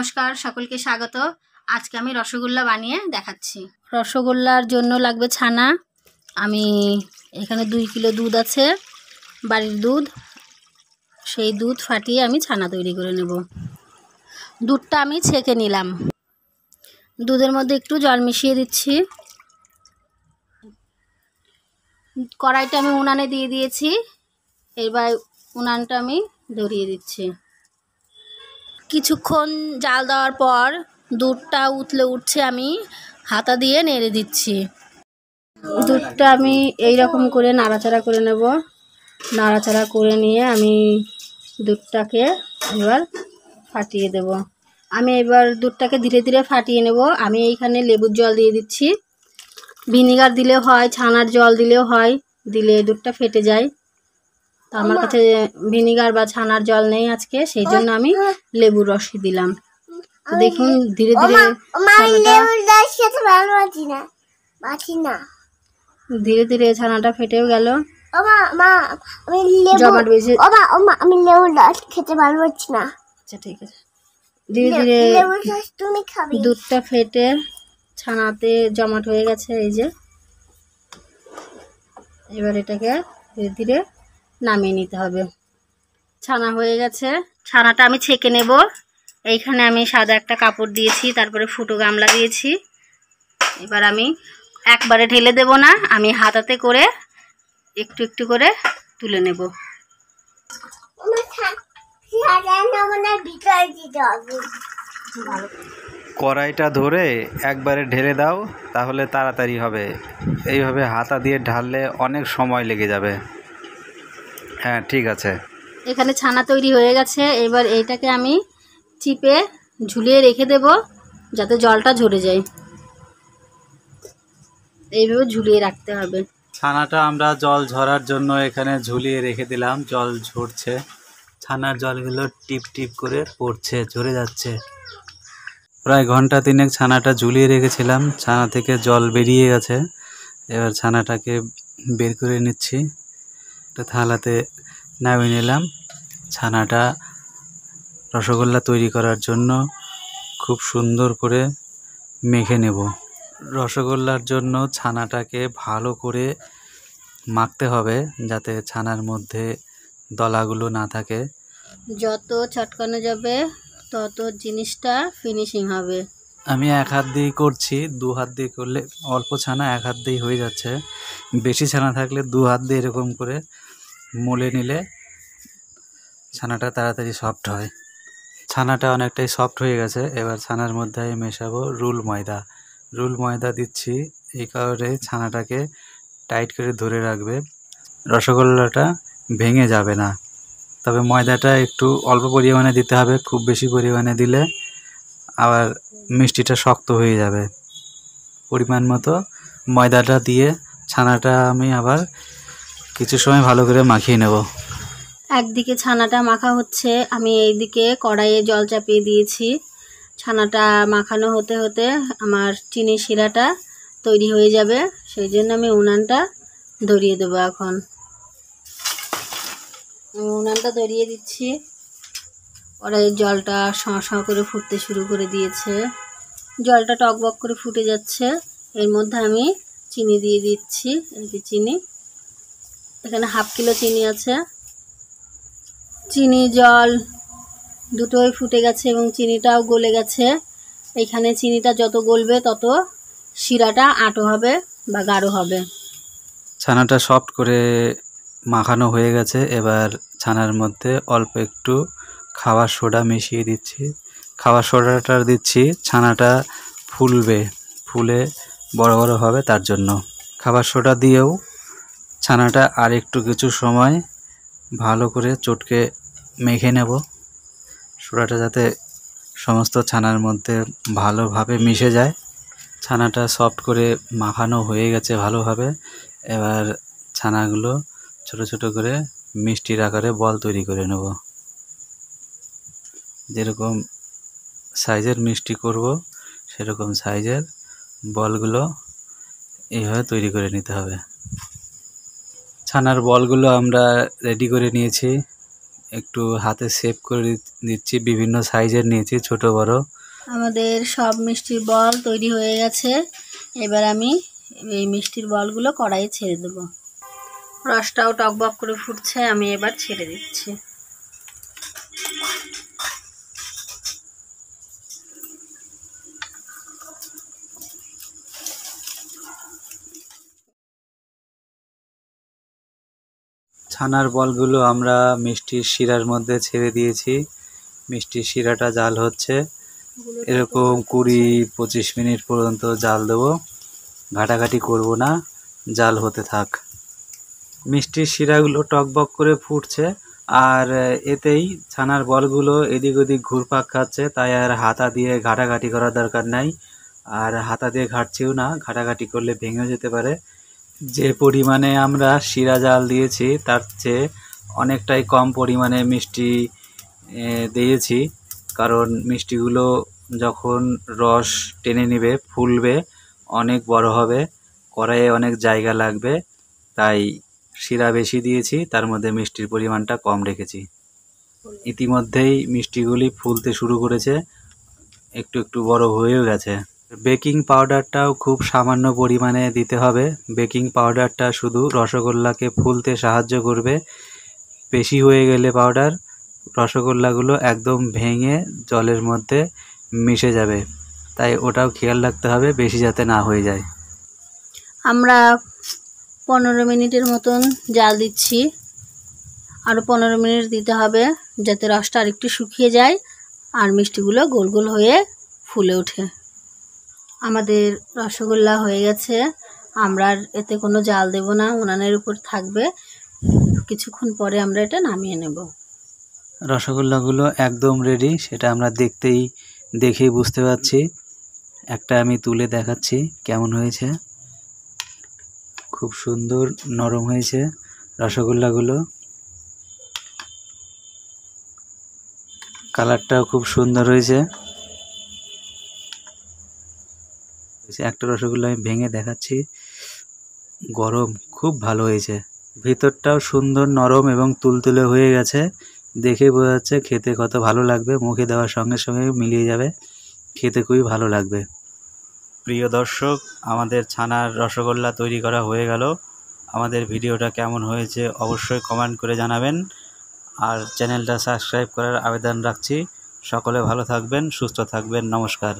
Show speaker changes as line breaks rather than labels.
নমস্কার, সকলকে স্বাগত। আজকে আমি রসগোল্লা বানিয়ে দেখাচ্ছি। রসগোল্লার জন্য লাগবে ছানা। আমি এখানে 2 কিলো দুধ আছে, বাড়ির দুধ। সেই দুধ ফাটিয়ে আমি ছানা তৈরি করে নেব। দুধটা আমি ছেঁকে নিলাম। দুধের মধ্যে একটু জল মিশিয়ে দিচ্ছি। কড়াইটা আমি উনানে দিয়ে দিয়েছি। এবার উনানটা আমি ধরিয়ে দিচ্ছি। কিছুক্ষণ জাল দেওয়ার পর দুধটা উতলে উঠছে, আমি হাতা দিয়ে নেড়ে দিচ্ছি। দুধটা আমি এই রকম করে নাড়াচাড়া করে নেব। নাড়াচাড়া করে নিয়ে আমি দুধটাকে এবার ফাটিয়ে দেব। আমি এবার দুধটাকে ধীরে ধীরে ফাটিয়ে নেব। আমি এইখানে লেবুর জল দিয়ে দিচ্ছি। ভিনিগার দিলেও হয়, ছানার জল দিলেও হয়, দিলে দুধটা ফেটে যায়। তো আমার কাছে ভিনিগার বা ছানার জল নেই আজকে, সেই জন্য আমি লেবুর রস দিলাম। তো দেখুন ধীরে ধীরে ধীরে ধীরে ছানাটা ফেটেও গেল। জমাট বেশি
আমি লেবুর রস খেতে ভালো পারছি না।
আচ্ছা ঠিক আছে। ধীরে ধীরে দুধটা ফেটে ছানাতে জমাট হয়ে গেছে। এই যে এবার এটাকে ধীরে ধীরে নামিয়ে নিতে হবে। ছানা হয়ে গেছে। ছানাটা আমি ছেঁকে নেব। এইখানে আমি সাদা একটা কাপড় দিয়েছি, তারপরে ফুটো গামলা দিয়েছি। এবার আমি একবারে ঢেলে দেব না, আমি হাতাতে করে একটু একটু করে তুলে নেব।
কড়াইটা ধরে একবারে ঢেলে দাও, তাহলে তাড়াতাড়ি হবে। এইভাবে হাতা দিয়ে ঢাললে অনেক সময় লেগে যাবে। হ্যাঁ ঠিক আছে।
এখানে ছানা তৈরি হয়ে গেছে। এবার এইটাকে আমি চিপে ঝুলিয়ে রেখে দেব, যাতে জলটা ঝরে যায়। এইভাবে ঝুলিয়ে রাখতে হবে।
ছানাটা আমরা জল ঝরার জন্য এখানে ঝুলিয়ে রেখে দিলাম। জল ঝরছে, ছানার জলগুলো টিপ টিপ করে পড়ছে, ঝরে যাচ্ছে। প্রায় ঘন্টা 3 ছানাটা ঝুলিয়ে রেখেছিলাম, ছানা থেকে জল বেরিয়ে গেছে। এবার ছানাটাকে বের করে নিচ্ছি, একটা থালাতে নামিয়ে নিলাম। ছানাটা রসগোল্লা তৈরি করার জন্য খুব সুন্দর করে মেখে নেব। রসগোল্লার জন্য ছানাটাকে ভালো করে মাখতে হবে, যাতে ছানার মধ্যে দলাগুলো না থাকে।
যত চটকানো যাবে তত জিনিসটা ফিনিশিং হবে।
আমি 1 হাত দিয়েই করছি, 2 হাত দিয়ে করলে অল্প ছানা 1 হাত দিয়েই হয়ে যাচ্ছে। বেশি ছানা থাকলে 2 হাত দিয়ে এরকম করে মলে নিলে ছানাটা তাড়াতাড়ি সফট হয়। ছানাটা অনেকটাই সফট হয়ে গেছে। এবার ছানার মধ্যে আমি মেশাবো রুল ময়দা। রুল ময়দা দিচ্ছি এই কারণে ছানাটাকে টাইট করে ধরে রাখবে, রসগোল্লাটা ভেঙে যাবে না। তবে ময়দাটা একটু অল্প পরিমাণে দিতে হবে, খুব বেশি পরিমাণে দিলে আবার মিষ্টিটা শক্ত হয়ে যাবে। পরিমাণ মতো ময়দাটা দিয়ে ছানাটা আমি আবার কিছু সময় ভালো করে মাখিয়ে নেব।
একদিকে ছানাটা মাখা হচ্ছে, আমি এইদিকে কড়াইয়ে জল চাপিয়ে দিয়েছি। ছানাটা মাখানো হতে হতে আমার চিনি শিরাটা তৈরি হয়ে যাবে, সেই জন্য আমি উনানটা ধরিয়ে দেবো। এখন আমি উনানটা ধরিয়ে দিচ্ছি। কড়াইয়ের জলটা শাঁ করে ফুটতে শুরু করে দিয়েছে। জলটা টগবগ করে ফুটে যাচ্ছে। এর মধ্যে আমি চিনি দিয়ে দিচ্ছি। এই যে চিনি, এখানে 1/2 কিলো চিনি আছে। চিনি জল দুটোই ফুটে গেছে এবং চিনিটাও গলে গেছে। এইখানে চিনিটা যত গলবে তত শিরাটা আঁটো হবে বা গাঢ় হবে।
ছানাটা সফট করে মাখানো হয়ে গেছে। এবার ছানার মধ্যে অল্প একটু খাবার সোডা মিশিয়ে দিচ্ছি। খাবার সোডাটা দিচ্ছি ছানাটা ফুলবে, ফুলে বড় বড় হবে, তার জন্য খাবার সোডা দিয়েও ছানাটা আর একটু কিছু সময় ভালো করে চটকে মেখে নেব। সোডাটা যাতে সমস্ত ছানার মধ্যে ভালোভাবে মিশে যায়। ছানাটা সফট করে মাখানো হয়ে গেছে ভালোভাবে। এবার ছানাগুলো ছোট ছোট করে মিষ্টির আকারে বল তৈরি করে নেব। যেরকম সাইজের মিষ্টি করব সেরকম সাইজের বলগুলো এইভাবে তৈরি করে নিতে হবে। ছানার বলগুলো আমরা রেডি করে নিয়েছি। একটু হাতে শেপ করে দিচ্ছি, বিভিন্ন সাইজের নিয়েছি, ছোট বড়।
আমাদের সব মিষ্টির বল তৈরি হয়ে গেছে। এবার আমি এই মিষ্টির বলগুলো কড়াইয়ে ছেড়ে দেব। রসটাও টকবক করে ফুটছে, আমি এবার ছেড়ে দিচ্ছি।
ছানার বলগুলো আমরা মিষ্টির শিরার মধ্যে ছেড়ে দিয়েছি। মিষ্টির শিরাটা জাল হচ্ছে, এরকম 20-25 মিনিট পর্যন্ত জাল দেবো। ঘাটাঘাটি করব না, জাল হতে থাক। মিষ্টির শিরাগুলো টকবক করে ফুটছে, আর এতেই ছানার বলগুলো এদিক ওদিক ঘুরপাক খাচ্ছে, তাই আর হাতা দিয়ে ঘাটাঘাটি করার দরকার নাই। আর হাতা দিয়ে ঘাটছিও না, ঘাটাঘাটি করলে ভেঙে যেতে পারে। যে পরিমাণে আমরা শিরা জাল দিয়েছি তার চেয়ে অনেকটাই কম পরিমাণে মিষ্টি দিয়েছি, কারণ মিষ্টিগুলো যখন রস টেনে নেবে, ফুলবে, অনেক বড় হবে, কড়াইয়ে অনেক জায়গা লাগবে, তাই শিরা বেশি দিয়েছি, তার মধ্যে মিষ্টির পরিমাণটা কম রেখেছি। ইতিমধ্যেই মিষ্টিগুলি ফুলতে শুরু করেছে, একটু একটু বড় হয়েও গেছে। বেকিং পাউডারটাও খুব সামান্য পরিমাণে দিতে হবে। বেকিং পাউডারটা শুধু রসগোল্লাকে ফুলতে সাহায্য করবে। বেশি হয়ে গেলে পাউডার, রসগোল্লাগুলো একদম ভেঙে জলের মধ্যে মিশে যাবে, তাই ওটাও খেয়াল রাখতে হবে বেশি যাতে না হয়ে যায়।
আমরা 15 মিনিটের মতন জাল দিচ্ছি, আরও 15 মিনিট দিতে হবে যাতে রসটা আরেকটু শুকিয়ে যায় আর মিষ্টিগুলো গোল গোল হয়ে ফুলে ওঠে। আমাদের রসগোল্লা হয়ে গেছে, আমরা আর এতে কোনো জাল দেব না, উনানের উপর থাকবে। কিছুক্ষণ পরে আমরা এটা নামিয়ে নেব।
রসগোল্লাগুলো একদম রেডি, সেটা আমরা দেখেই বুঝতে পারছি। একটা আমি তুলে দেখাচ্ছি কেমন হয়েছে। খুব সুন্দর নরম হয়েছে রসগোল্লাগুলো, কালারটাও খুব সুন্দর হয়েছে। একটা রসগোল্লা আমি ভেঙে দেখাচ্ছি, গরম, খুব ভালো হয়েছে। ভিতরটাও সুন্দর নরম এবং তুলতুলে হয়ে গেছে, দেখে বোঝা যাচ্ছে খেতে কত ভালো লাগবে। মুখে দেওয়ার সঙ্গে সঙ্গে মিলিয়ে যাবে, খেতে খুবই ভালো লাগবে। প্রিয় দর্শক, আমাদের ছানার রসগোল্লা তৈরি করা হয়ে গেল। আমাদের ভিডিওটা কেমন হয়েছে অবশ্যই কমেন্ট করে জানাবেন, আর চ্যানেলটা সাবস্ক্রাইব করার আবেদন রাখছি। সকলে ভালো থাকবেন, সুস্থ থাকবেন, নমস্কার।